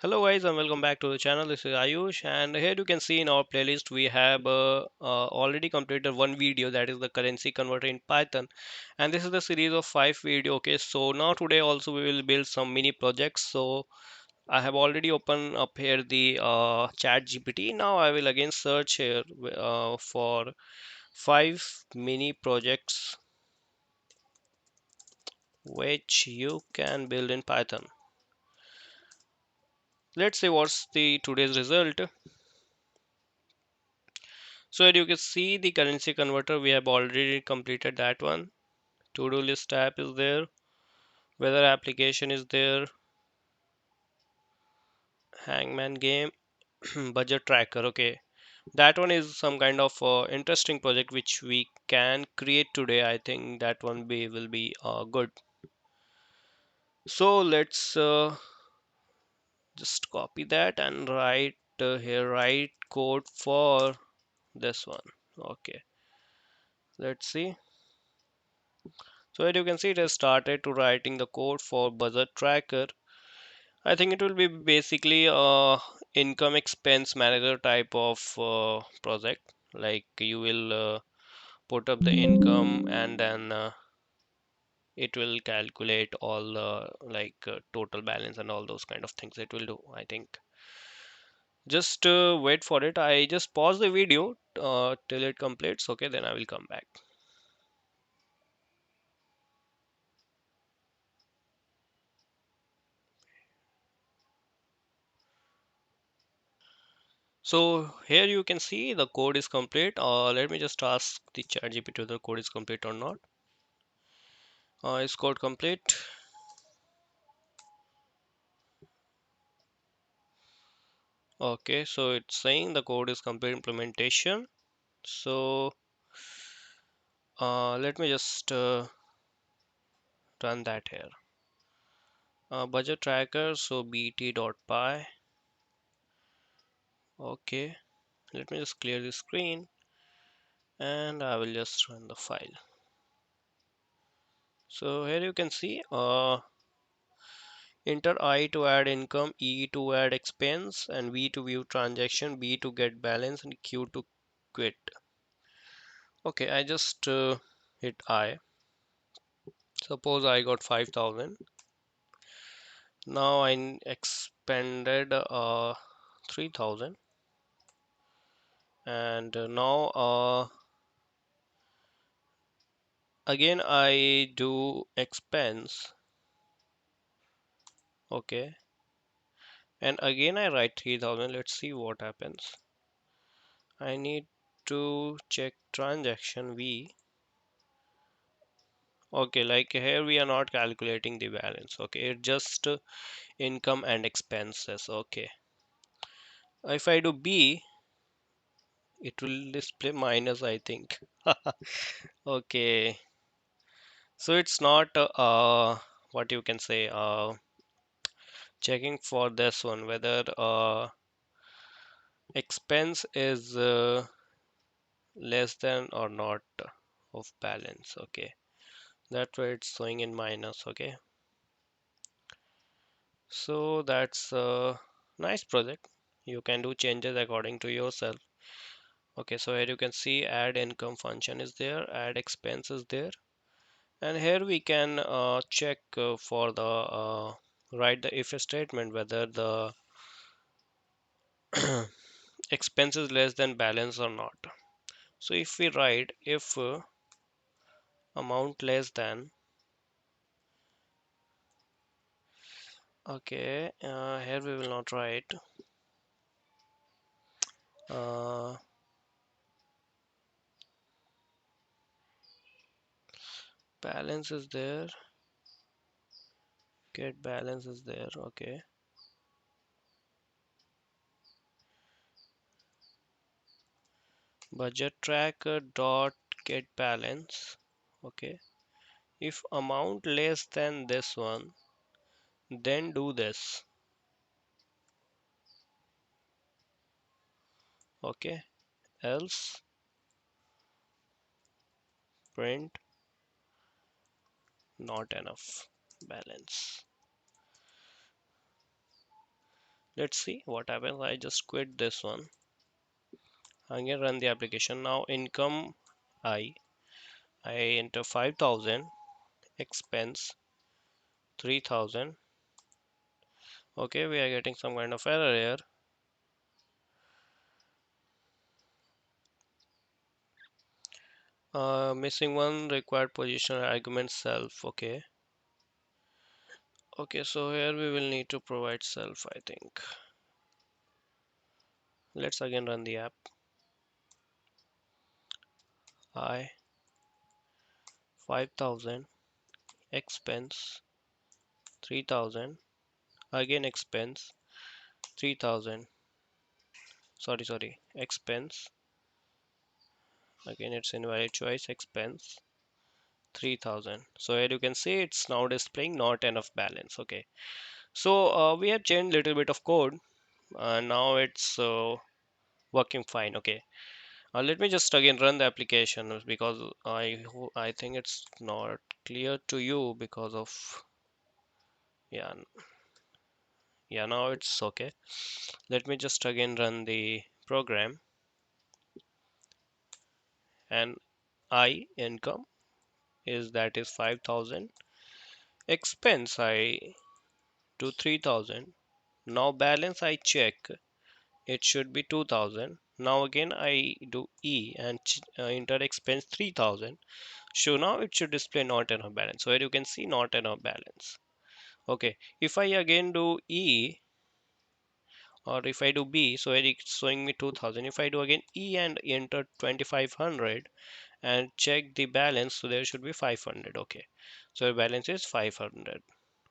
Hello guys and welcome back to the channel. This is Ayush and here you can see in our playlist we have already completed one video, that is the currency converter in Python, and this is the series of 5 video. Okay, so now today also we will build some mini projects. So I have already opened up here the chat GPT. Now I will again search here for 5 mini projects which you can build in Python. Let's see what's the today's result. So here you can see the currency converter. We have already completed that one. To-do list tab is there. Weather application is there. Hangman game. Budget tracker. Okay, that one is some kind of interesting project which we can create today. I think that one will be good. So let's just copy that and write here. Write code for this one. Okay, let's see. So as you can see, it has started to writing the code for budget tracker. I think it will be basically a income expense manager type of project. Like you will put up the income and then it will calculate all the total balance and all those kind of things it will do. I think just wait for it. I just pause the video till it completes. Okay, then I will come back. So here you can see the code is complete. Let me just ask the ChatGPT whether the code is complete or not. Is code complete? Okay, so it's saying the code is complete implementation. So let me just run that here. Budget tracker, so bt.py. Okay, let me just clear the screen and I will just run the file. So here you can see enter I to add income, E to add expense, and V to view transaction, B to get balance, and Q to quit. Okay, I just hit I. Suppose I got 5,000. Now I expended 3,000, and now again I do expense. Okay, and again I write 3,000. Let's see what happens. I need to check transaction V. Okay, like here we are not calculating the balance. Okay, it's just income and expenses. Okay, if I do B, it will display minus, I think. Okay, so it's not what you can say checking for this one whether expense is less than or not of balance. Okay, that's why it's showing in minus. Okay, so that's a nice project. You can do changes according to yourself. Okay, so here you can see add income function is there, add expense is there, and here we can check for the write the if statement whether the expense is less than balance or not. So if we write if amount less than, okay, here we will not write uh, balance is there, get balance is there. Okay, budget tracker dot get balance. Okay, if amount less than this one, then do this. Okay, else print not enough balance. Let's see what happens. I just quit this one. Again run the application. Now income I enter 5,000, expense 3,000. Okay, we are getting some kind of error here. Missing one required position argument self. Okay. Okay, so here we will need to provide self, I think. Let's again run the app. I 5,000, expense 3,000, again expense 3,000. Sorry, expense. Again, it's invalid choice, expense 3,000. So here you can see it's now displaying not enough balance. Okay, so we have changed little bit of code and now it's working fine. Okay, let me just again run the application because I think it's not clear to you because of, yeah, yeah, now it's okay. Let me just again run the program. And I income is, that is 5,000, expense I do 3,000. Now balance I check, it should be 2,000. Now again I do E and enter expense 3,000. So now it should display not enough balance. So here you can see not enough balance. Okay, if I again do E, or if I do B, so here it's showing me 2,000. If I do again E and enter 2,500 and check the balance, so there should be 500. Okay, so the balance is 500.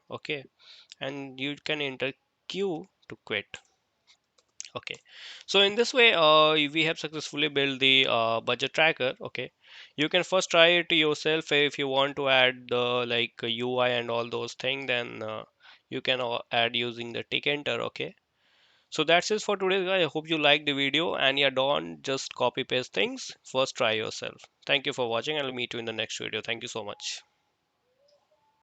Okay, and you can enter Q to quit. Okay, so in this way we have successfully built the budget tracker. Okay, you can first try it yourself. If you want to add the like UI and all those things, then you can add using the tick enter. Okay, so that's it for today guys. I hope you liked the video, and yeah, don't just copy paste things, first try yourself. Thank you for watching, and I'll meet you in the next video. Thank you so much.